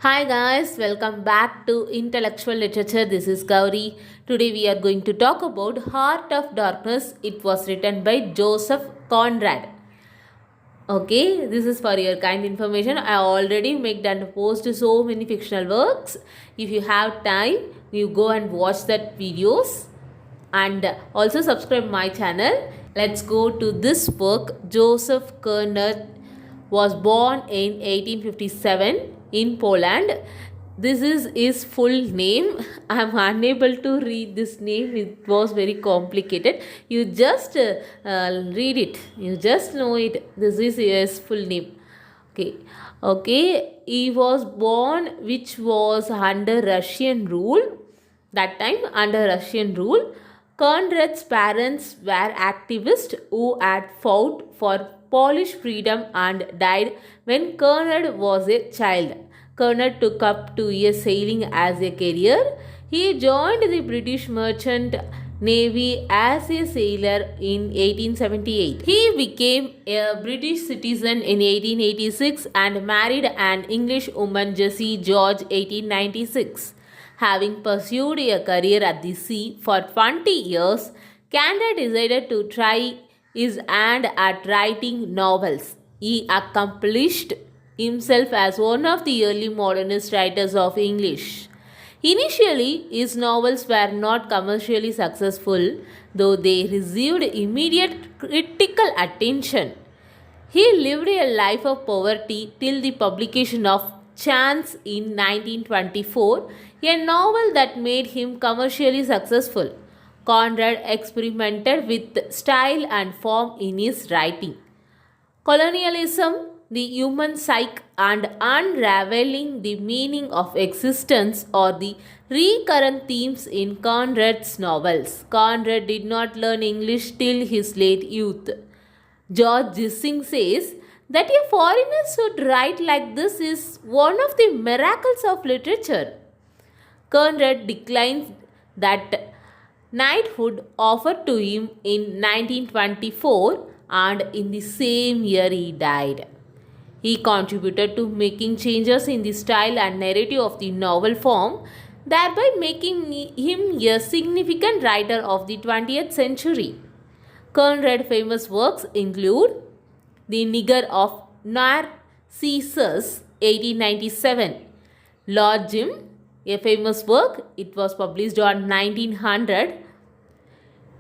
Hi guys, welcome back to Intellectual Literature. This is Gauri. Today we are going to talk about Heart of Darkness. It was written by Joseph Conrad. Okay, this is for your kind information. I already made and post so many fictional works. If you have time, you go and watch that videos and also subscribe my channel. Let's go to this work. Joseph Conrad was born in 1857 in Poland. This is his full name. I am unable to read this name. It was very complicated. You just read it. You just know it. This is his full name. Okay. He was born which was under Russian rule. That time under Russian rule. Conrad's parents were activists who had fought for Polish freedom and died when Conrad was a child. Conrad took up to a sailing as a career. He joined the British Merchant Navy as a sailor in 1878. He became a British citizen in 1886 and married an English woman, Jessie George, 1896. Having pursued a career at the sea for 20 years, Conrad decided to try his hand at writing novels. He accomplished himself as one of the early modernist writers of English. Initially, his novels were not commercially successful, though they received immediate critical attention. He lived a life of poverty till the publication of Chance in 1924, a novel that made him commercially successful. Conrad experimented with style and form in his writing. Colonialism, the human psyche, and unraveling the meaning of existence are the recurrent themes in Conrad's novels. Conrad did not learn English till his late youth. George Gissing says that a foreigner should write like this is one of the miracles of literature. Conrad declines that knighthood offered to him in 1924 and in the same year he died. He contributed to making changes in the style and narrative of the novel form, thereby making him a significant writer of the 20th century. Conrad's famous works include The Nigger of Narcissus, 1897, Lord Jim, a famous work, it was published on 1900,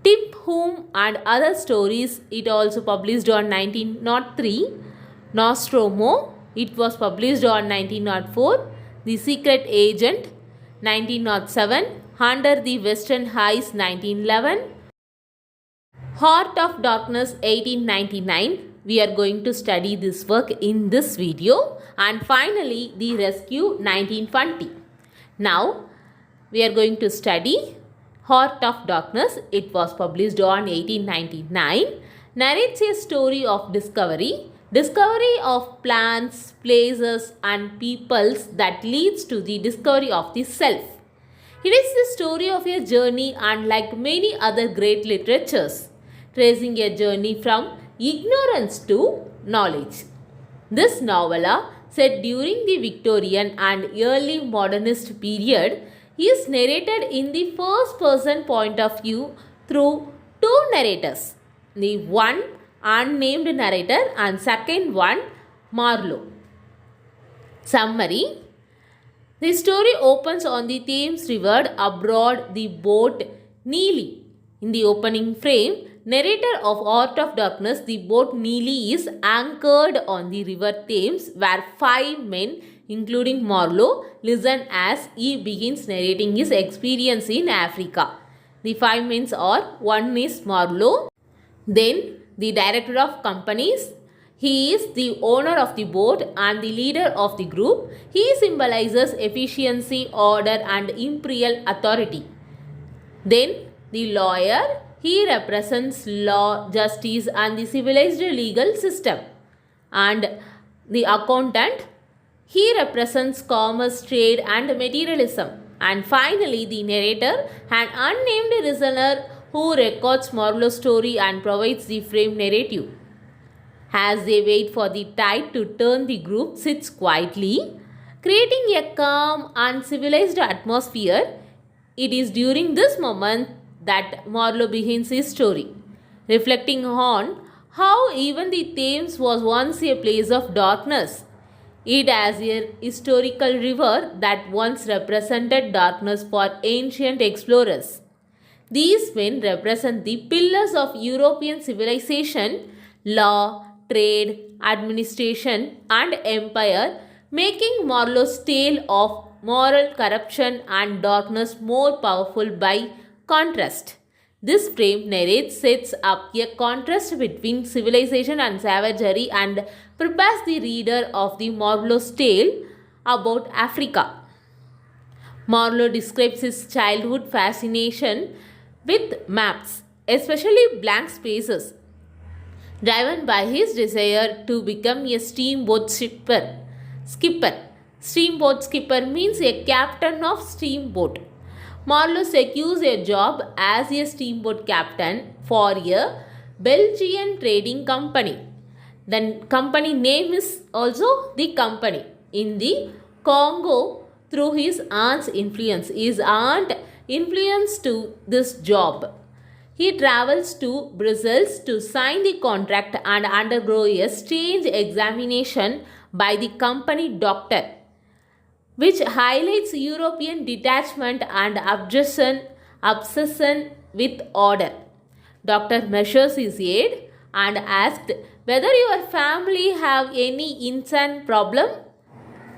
Tip Whom and Other Stories, it also published on 1903, Nostromo, it was published on 1904, The Secret Agent, 1907, Under the Western Heights, 1911, Heart of Darkness, 1899. We are going to study this work in this video. And finally, The Rescue, 1920. Now, we are going to study Heart of Darkness. It was published on 1899. Narrates a story of discovery of plants, places and peoples that leads to the discovery of the self. It is the story of a journey, unlike many other great literatures, tracing a journey from ignorance to knowledge. This novella, set during the Victorian and early modernist period, is narrated in the first person point of view through two narrators, the one unnamed narrator and second one Marlow. Summary: the story opens on the Thames River aboard the boat Neely. In the opening frame, narrator of Heart of Darkness, the boat Neely is anchored on the river Thames, where 5 men, including Marlow, listen as he begins narrating his experience in Africa. The 5 men are: one is Marlow, then the director of companies. He is the owner of the boat and the leader of the group. He symbolizes efficiency, order and imperial authority. Then the lawyer. He represents law, justice and the civilized legal system. And the accountant. He represents commerce, trade and materialism. And finally, the narrator, an unnamed listener who records Marlow's story and provides the frame narrative. As they wait for the tide to turn, the group sits quietly, creating a calm and civilized atmosphere. It is during this moment that Marlow begins his story, reflecting on how even the Thames was once a place of darkness. It as a historical river that once represented darkness for ancient explorers. These men represent the pillars of European civilization, law, trade, administration, and empire, making Marlow's tale of moral corruption and darkness more powerful by contrast. This frame narrates sets up a contrast between civilization and savagery and prepares the reader of the Marlow's tale about Africa. Marlow describes his childhood fascination with maps, especially blank spaces, driven by his desire to become a steamboat skipper. Steamboat skipper means a captain of steamboat. Marlow secures a job as a steamboat captain for a Belgian trading company. The company name is also the company in the Congo through his aunt's influence. His aunt influenced to this job. He travels to Brussels to sign the contract and undergo a strange examination by the company doctor, which highlights European detachment and obsession with order. Doctor measures his head and asked whether your family have any insane problem.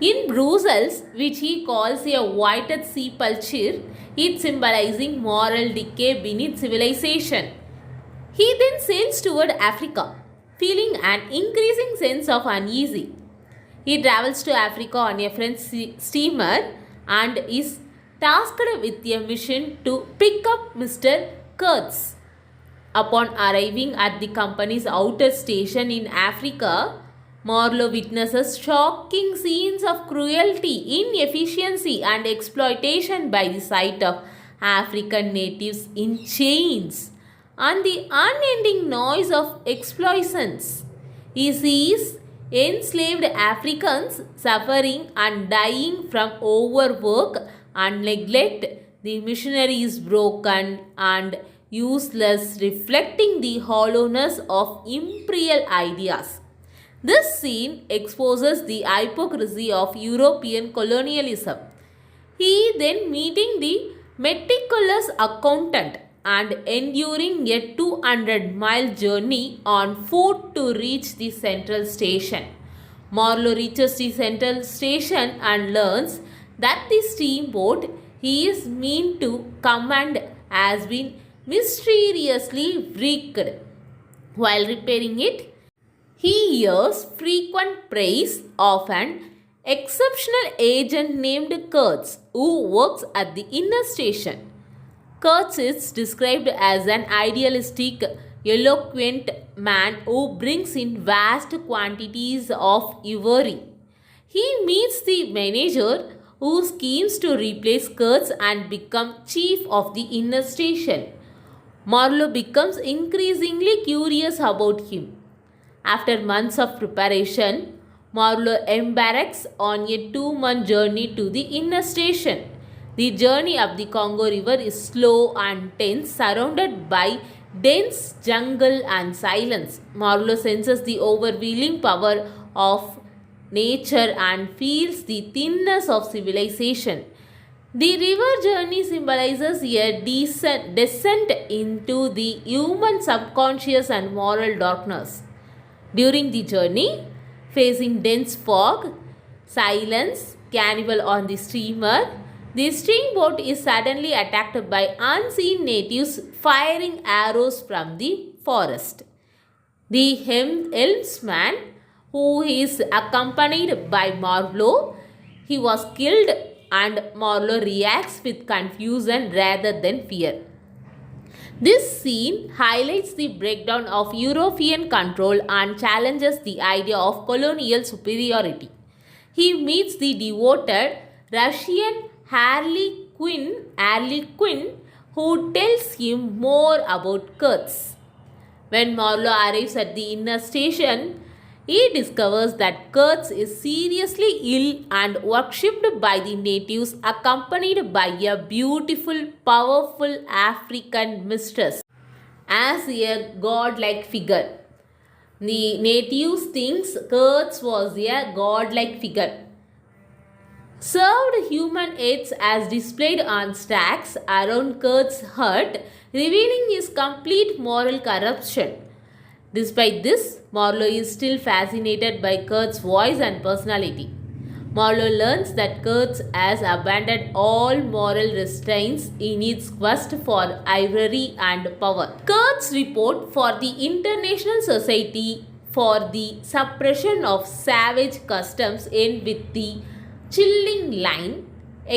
In Brussels, which he calls a whited sepulchre, it symbolizing moral decay beneath civilization. He then sails toward Africa, feeling an increasing sense of uneasy. He travels to Africa on a French steamer and is tasked with a mission to pick up Mr. Kurtz. Upon arriving at the company's outer station in Africa, Marlow witnesses shocking scenes of cruelty, inefficiency, and exploitation by the sight of African natives in chains and the unending noise of explosions. He sees enslaved Africans suffering and dying from overwork and neglect. The missionary is broken and useless, reflecting the hollowness of imperial ideas. This scene exposes the hypocrisy of European colonialism. He then meeting the meticulous accountant and enduring a 200-mile journey on foot to reach the central station. Marlow reaches the central station and learns that the steamboat he is meant to command has been mysteriously wrecked. While repairing it, he hears frequent praise of an exceptional agent named Kurtz who works at the inner station. Kurtz is described as an idealistic, eloquent man who brings in vast quantities of ivory. He meets the manager who schemes to replace Kurtz and become chief of the inner station. Marlow becomes increasingly curious about him. After months of preparation, Marlow embarks on a 2-month journey to the inner station. The journey up the Congo River is slow and tense, surrounded by dense jungle and silence. Marlow senses the overwhelming power of nature and feels the thinness of civilization. The river journey symbolizes a descent into the human subconscious and moral darkness. During the journey, facing dense fog, silence, cannibal on the steamer, the steamboat is suddenly attacked by unseen natives firing arrows from the forest. The helmsman, who is accompanied by Marlow, he was killed, and Marlow reacts with confusion rather than fear. This scene highlights the breakdown of European control and challenges the idea of colonial superiority. He meets the devoted Russian Harley Quinn, who tells him more about Kurtz. When Marlow arrives at the inner station, He discovers that Kurtz is seriously ill and worshipped by the natives, accompanied by a beautiful, powerful African mistress as a godlike figure. The natives thinks Kurtz was a godlike figure. Served human heads as displayed on stacks around Kurtz's hut, revealing his complete moral corruption. Despite this, Marlow is still fascinated by Kurtz's voice and personality. Marlow learns that Kurtz has abandoned all moral restraints in its quest for ivory and power. Kurtz's report for the International Society for the Suppression of Savage Customs ends with the chilling line,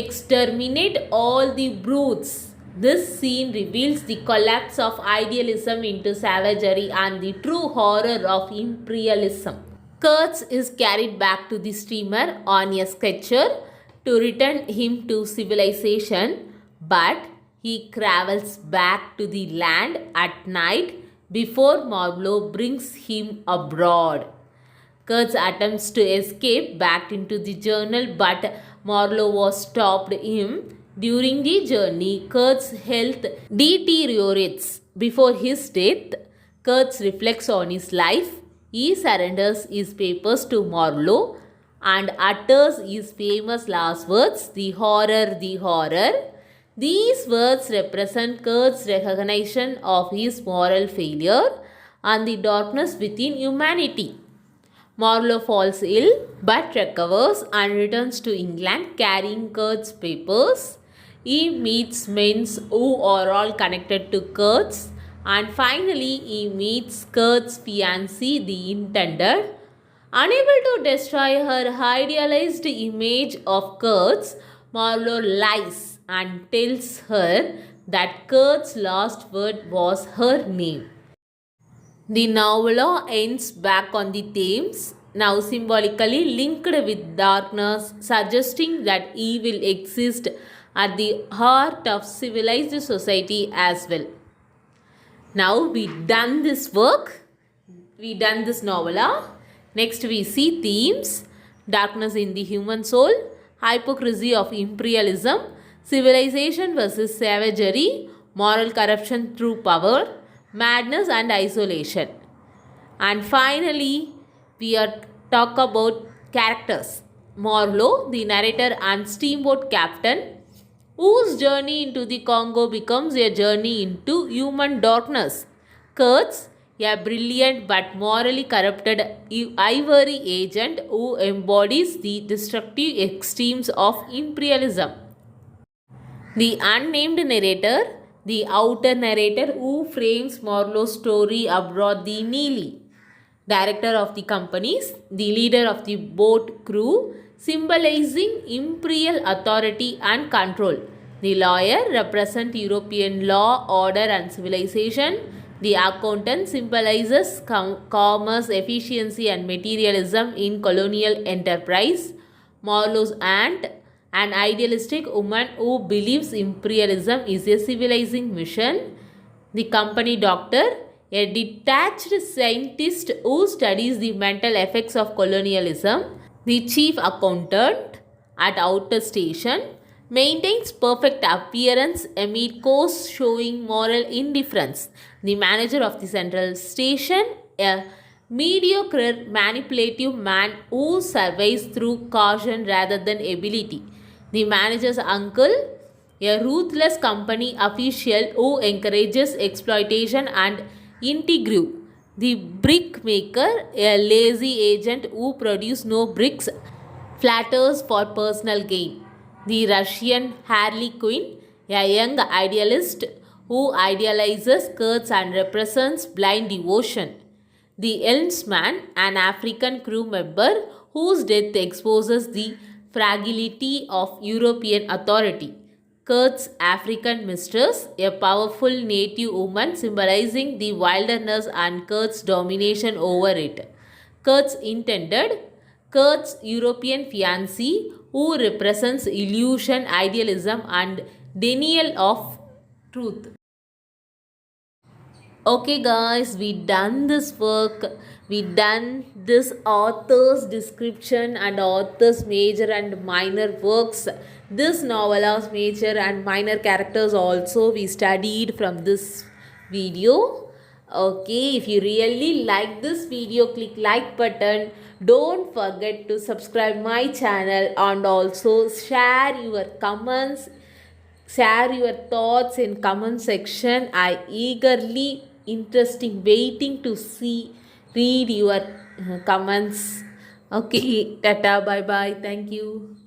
"Exterminate all the brutes." This scene reveals the collapse of idealism into savagery and the true horror of imperialism. Kurtz is carried back to the steamer on a stretcher to return him to civilization, but he travels back to the land at night before Marlow brings him abroad. Kurtz attempts to escape back into the journal, but Marlow was stopped him. During the journey, Kurtz's health deteriorates. Before his death, Kurtz reflects on his life. He surrenders his papers to Marlow and utters his famous last words, "The horror, the horror." These words represent Kurtz's recognition of his moral failure and the darkness within humanity. Marlow falls ill but recovers and returns to England carrying Kurtz's papers. He meets men who are all connected to Kurtz, and finally he meets Kurtz's fiancée, the intended. Unable to destroy her idealized image of Kurtz, Marlow lies and tells her that Kurtz's last word was her name. The novella ends back on the Thames, now symbolically linked with darkness, suggesting that evil exists at the heart of civilized society as well. Now we done this work, we done this novella. Next we see themes: darkness in the human soul, hypocrisy of imperialism, civilization versus savagery, moral corruption through power, madness and isolation. And finally, we are talk about characters. Marlow, the narrator and steamboat captain, whose journey into the Congo becomes a journey into human darkness. Kurtz, a brilliant but morally corrupted ivory agent who embodies the destructive extremes of imperialism. The unnamed narrator, the outer narrator who frames Marlow's story abroad, the Neely, director of the companies, the leader of the boat crew, symbolizing imperial authority and control. The lawyer represents European law, order and civilization. The accountant symbolizes commerce, efficiency and materialism in colonial enterprise. Marlow's aunt, an idealistic woman who believes imperialism is a civilizing mission. The company doctor, a detached scientist who studies the mental effects of colonialism. The chief accountant at outer station maintains perfect appearance amid course showing moral indifference. The manager of the central station, a mediocre manipulative man who survives through caution rather than ability. The manager's uncle, a ruthless company official who encourages exploitation and intrigue. The brickmaker, a lazy agent who produces no bricks, flatters for personal gain. The Russian Harley Quinn, a young idealist who idealizes Kurtz and represents blind devotion. The helmsman, an African crew member whose death exposes the fragility of European authority. Kurtz's African mistress, a powerful native woman symbolizing the wilderness and Kurtz's domination over it. Kurtz intended, Kurtz's European fiancée, who represents illusion, idealism and denial of truth. Okay, guys, we done this work. We done this author's description and author's major and minor works. This novella's major and minor characters also we studied from this video. Okay, if you really like this video, click like button. Don't forget to subscribe my channel and also share your comments, share your thoughts in comment section. I eagerly interesting waiting to see read your comments. Okay, tata, bye bye, thank you.